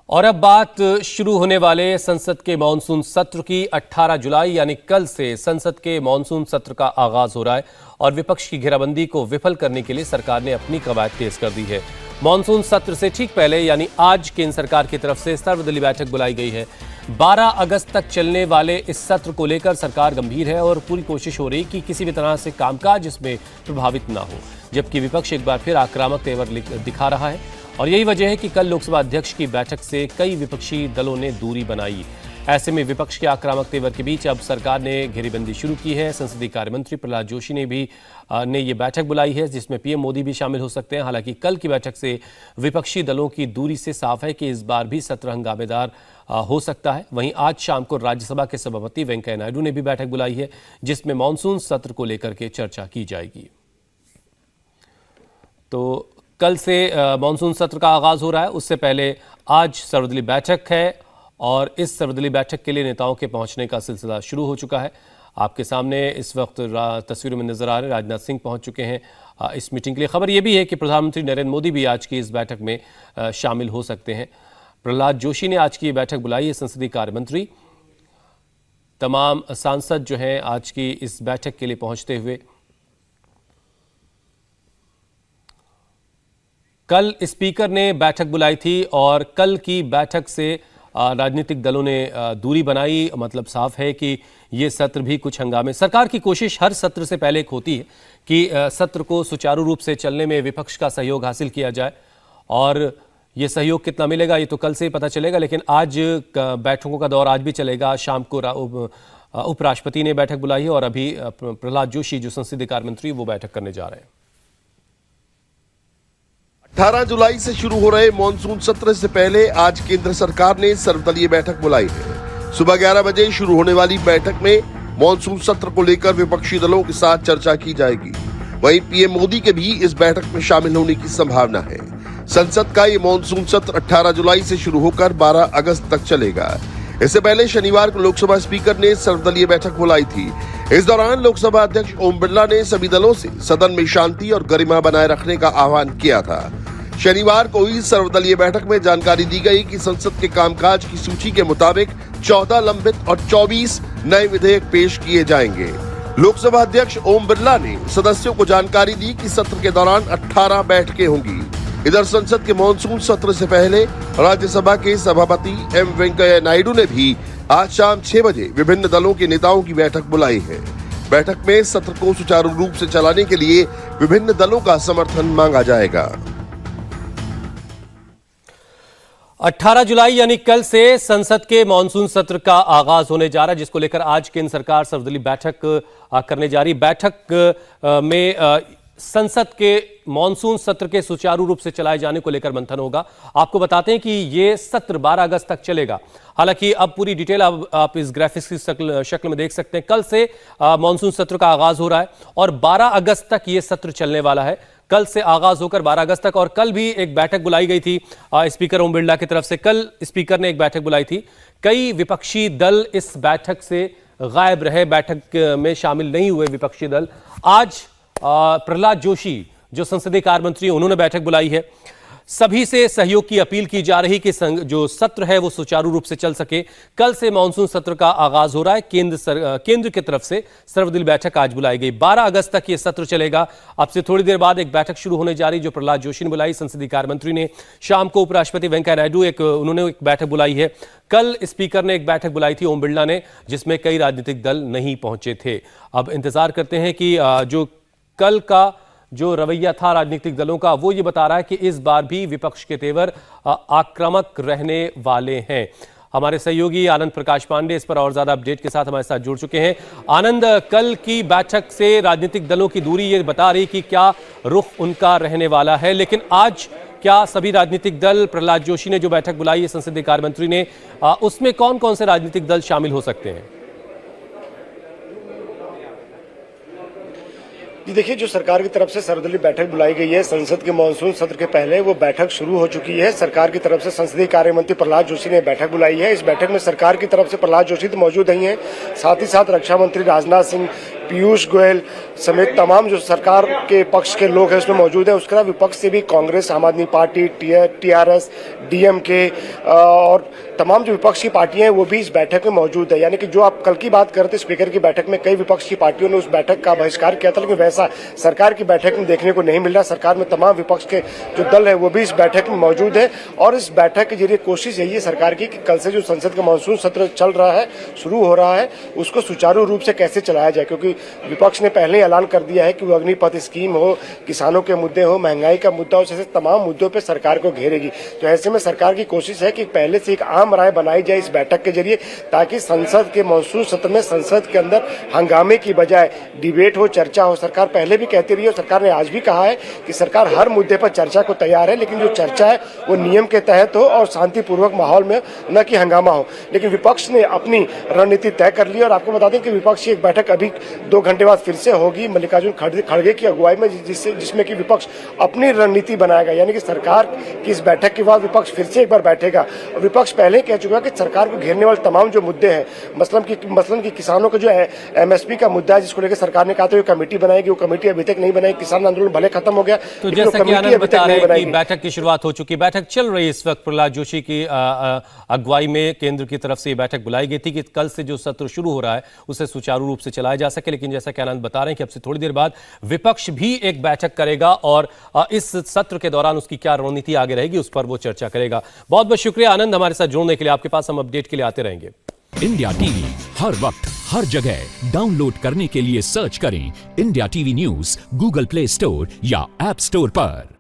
और अब बात शुरू होने वाले संसद के मानसून सत्र की। 18 जुलाई यानी कल से संसद के मानसून सत्र का आगाज हो रहा है और विपक्ष की घेराबंदी को विफल करने के लिए सरकार ने अपनी कवायद तेज कर दी है। मानसून सत्र से ठीक पहले यानी आज केंद्र सरकार की तरफ से सर्वदलीय बैठक बुलाई गई है। 12 अगस्त तक चलने वाले इस सत्र को लेकर सरकार गंभीर है और पूरी कोशिश हो रही कि किसी भी तरह से कामकाज इसमें प्रभावित ना हो, जबकि विपक्ष एक बार फिर आक्रामक तेवर दिखा रहा है। और यही वजह है कि कल लोकसभा अध्यक्ष की बैठक से कई विपक्षी दलों ने दूरी बनाई। ऐसे में विपक्ष के आक्रामक तेवर के बीच अब सरकार ने घेरेबंदी शुरू की है। संसदीय कार्य मंत्री प्रहलाद जोशी ने ये बैठक बुलाई है, जिसमें पीएम मोदी भी शामिल हो सकते हैं। हालांकि कल की बैठक से विपक्षी दलों की दूरी से साफ है कि इस बार भी सत्र हंगामेदार हो सकता है। वहीं आज शाम को राज्यसभा के सभापति वेंकैया नायडू ने भी बैठक बुलाई है, जिसमें मानसून सत्र को लेकर के चर्चा की जाएगी। तो कल से मानसून सत्र का आगाज हो रहा है। उससे पहले आज सर्वदलीय बैठक है और इस सर्वदलीय बैठक के लिए नेताओं के पहुंचने का सिलसिला शुरू हो चुका है। आपके सामने इस वक्त तस्वीरों में नजर आ रहे राजनाथ सिंह पहुंच चुके हैं इस मीटिंग के लिए। खबर यह भी है कि प्रधानमंत्री नरेंद्र मोदी भी आज की इस बैठक में शामिल हो सकते हैं। प्रहलाद जोशी ने आज की बैठक बुलाई है, संसदीय कार्य मंत्री। तमाम सांसद जो हैं आज की इस बैठक के लिए पहुंचते हुए। कल स्पीकर ने बैठक बुलाई थी और कल की बैठक से राजनीतिक दलों ने दूरी बनाई। मतलब साफ है कि ये सत्र भी कुछ हंगामे। सरकार की कोशिश हर सत्र से पहले एक होती है कि सत्र को सुचारू रूप से चलने में विपक्ष का सहयोग हासिल किया जाए, और ये सहयोग कितना मिलेगा ये तो कल से ही पता चलेगा। लेकिन आज बैठकों का दौर आज भी चलेगा। शाम को उपराष्ट्रपति ने बैठक बुलाई है और अभी प्रहलाद जोशी जो संसदीय कार्य मंत्री वो बैठक करने जा रहे हैं। 18 जुलाई से शुरू हो रहे मॉनसून सत्र से पहले आज केंद्र सरकार ने सर्वदलीय बैठक बुलाई है। सुबह 11 बजे शुरू होने वाली बैठक में मॉनसून सत्र को लेकर विपक्षी दलों के साथ चर्चा की जाएगी। वहीं पीएम मोदी के भी इस बैठक में शामिल होने की संभावना है। संसद का ये मॉनसून सत्र 18 जुलाई से शुरू होकर 12 अगस्त तक चलेगा। इससे पहले शनिवार को लोकसभा स्पीकर ने सर्वदलीय बैठक बुलाई थी। इस दौरान लोकसभा अध्यक्ष ओम बिरला ने सभी दलों से सदन में शांति और गरिमा बनाए रखने का आह्वान किया था। शनिवार को हुई सर्वदलीय बैठक में जानकारी दी गई कि संसद के कामकाज की सूची के मुताबिक 14 लंबित और 24 नए विधेयक पेश किए जाएंगे। लोकसभा अध्यक्ष ओम बिरला ने सदस्यों को जानकारी दी कि सत्र के दौरान 18 बैठकें होंगी। इधर संसद के मानसून सत्र से पहले राज्यसभा के सभापति एम वेंकैया नायडू ने भी आज शाम 6 बजे विभिन्न दलों के नेताओं की बैठक बुलाई है। बैठक में सत्र को सुचारू रूप से चलाने के लिए विभिन्न दलों का समर्थन मांगा जाएगा। 18 जुलाई यानी कल से संसद के मानसून सत्र का आगाज होने जा रहा है, जिसको लेकर आज केंद्र सरकार सर्वदलीय बैठक करने जा रही। बैठक में संसद के मानसून सत्र के सुचारू रूप से चलाए जाने को लेकर मंथन होगा। आपको बताते हैं कि ये सत्र 12 अगस्त तक चलेगा। हालांकि अब पूरी डिटेल आप इस ग्राफिक्स की शक्ल में देख सकते हैं। कल से मानसून सत्र का आगाज हो रहा है और 12 अगस्त तक ये सत्र चलने वाला है। कल से आगाज होकर 12 अगस्त तक। और कल भी एक बैठक बुलाई गई थी स्पीकर ओम बिरला की तरफ से। कल स्पीकर ने एक बैठक बुलाई थी। कई विपक्षी दल इस बैठक से गायब रहे, बैठक में शामिल नहीं हुए विपक्षी दल। आज प्रहलाद जोशी जो संसदीय कार्य मंत्री, उन्होंने बैठक बुलाई है। सभी से सहयोग की अपील की जा रही कि जो सत्र है वो सुचारू रूप से चल सके। कल से मानसून सत्र का आगाज हो रहा है। केंद्र की तरफ से सर्वदलीय बैठक आज बुलाई गई। 12 अगस्त तक ये सत्र चलेगा। अब से थोड़ी देर बाद एक बैठक शुरू होने जा रही जो प्रहलाद जोशी ने बुलाई, संसदीय कार्य मंत्री ने। शाम को उपराष्ट्रपति वेंकैया नायडू उन्होंने एक बैठक बुलाई है। कल स्पीकर ने एक बैठक बुलाई थी ओम बिरला ने, जिसमें कई राजनीतिक दल नहीं पहुंचे थे। अब इंतजार करते हैं कि जो कल का जो रवैया था राजनीतिक दलों का, वो ये बता रहा है कि इस बार भी विपक्ष के तेवर आक्रामक रहने वाले हैं। हमारे सहयोगी आनंद प्रकाश पांडे इस पर और ज्यादा अपडेट के साथ हमारे साथ जुड़ चुके हैं। आनंद, कल की बैठक से राजनीतिक दलों की दूरी ये बता रही कि क्या रुख उनका रहने वाला है, लेकिन आज क्या सभी राजनीतिक दल, प्रहलाद जोशी ने जो बैठक बुलाई है संसदीय कार्य मंत्री ने, उसमें कौन कौन से राजनीतिक दल शामिल हो सकते हैं? जी देखिए, जो सरकार की तरफ से सर्वदलीय बैठक बुलाई गई है संसद के मानसून सत्र के पहले, वो बैठक शुरू हो चुकी है। सरकार की तरफ से संसदीय कार्य मंत्री प्रहलाद जोशी ने बैठक बुलाई है। इस बैठक में सरकार की तरफ से प्रहलाद जोशी तो मौजूद नहीं है, साथ ही साथ रक्षा मंत्री राजनाथ सिंह, पीयूष गोयल समेत तमाम जो सरकार के पक्ष के लोग हैं उसमें मौजूद हैं। उसके अलावा विपक्ष से भी कांग्रेस, आम आदमी पार्टी, टीआरएस, डीएमके और तमाम जो विपक्ष की पार्टियां हैं वो भी इस बैठक में मौजूद है। यानी कि जो आप कल की बात करते स्पीकर की बैठक में कई विपक्ष की पार्टियों ने उस बैठक का बहिष्कार किया था, लेकिन वैसा सरकार की बैठक में देखने को नहीं मिल रहा। सरकार में तमाम विपक्ष के जो दल है वो भी इस बैठक में मौजूद है और इस बैठक के जरिए कोशिश यही है सरकार की कि कल से जो संसद का मानसून सत्र चल रहा है, शुरू हो रहा है, उसको सुचारू रूप से कैसे चलाया जाए। क्योंकि विपक्ष ने पहले ही ऐलान कर दिया है कि वो अग्निपथ स्कीम हो, किसानों के मुद्दे हो, महंगाई का मुद्दा हो, जैसे तमाम मुद्दों पर सरकार को घेरेगी। तो ऐसे में सरकार की कोशिश है कि पहले से एक आम राय बनाई जाए इस बैठक के जरिए, ताकि संसद के मानसून सत्र में संसद के अंदर हंगामे की बजाय डिबेट हो, चर्चा हो। सरकार पहले भी कहती रही है और सरकार ने आज भी कहा है कि सरकार हर मुद्दे पर चर्चा को तैयार है, लेकिन जो चर्चा है वो नियम के तहत हो और शांतिपूर्वक माहौल में, न कि हंगामा हो। लेकिन विपक्ष ने अपनी रणनीति तय कर ली और आपको बता दें कि विपक्ष की एक बैठक अभी 2 घंटे बाद फिर से होगी मल्लिकार्जुन खड़गे की अगुवाई में, जिसमें कि विपक्ष अपनी रणनीति बनाएगा। यानी कि सरकार की इस बैठक के बाद विपक्ष फिर से एक बार बैठेगा और विपक्ष पहले कह चुका है कि सरकार को घेरने वाले तमाम जो मुद्दे हैं, मसलन की किसानों का जो एमएसपी का मुद्दा है, जिसको लेकर सरकार ने कहा था कमेटी बनाएगी, वो कमेटी अभी तक नहीं बनाई। किसान आंदोलन भले खत्म हो गया, तो जैसा कि आनंद बता रहे हैं कि बैठक की शुरुआत हो चुकी है, बैठक चल रही है इस वक्त। प्रहलाद जोशी की अगुवाई में केंद्र की तरफ से ये बैठक बुलाई गई थी कि कल से जो सत्र शुरू हो रहा है उसे सुचारू रूप से चलाया जा सके। लेकिन जैसा कि आनंद बता रहे हैं कि अब से थोड़ी देर बाद विपक्ष भी एक बैठक करेगा और इस सत्र के दौरान उसकी क्या रणनीति आगे रहेगी उस पर वो चर्चा करेगा। बहुत बहुत शुक्रिया आनंद हमारे साथ जुड़ने के लिए। आपके पास हम अपडेट के लिए आते रहेंगे। इंडिया टीवी हर वक्त हर जगह डाउनलोड करने के लिए सर्च करें India TV news Google play store या ऐप स्टोर पर।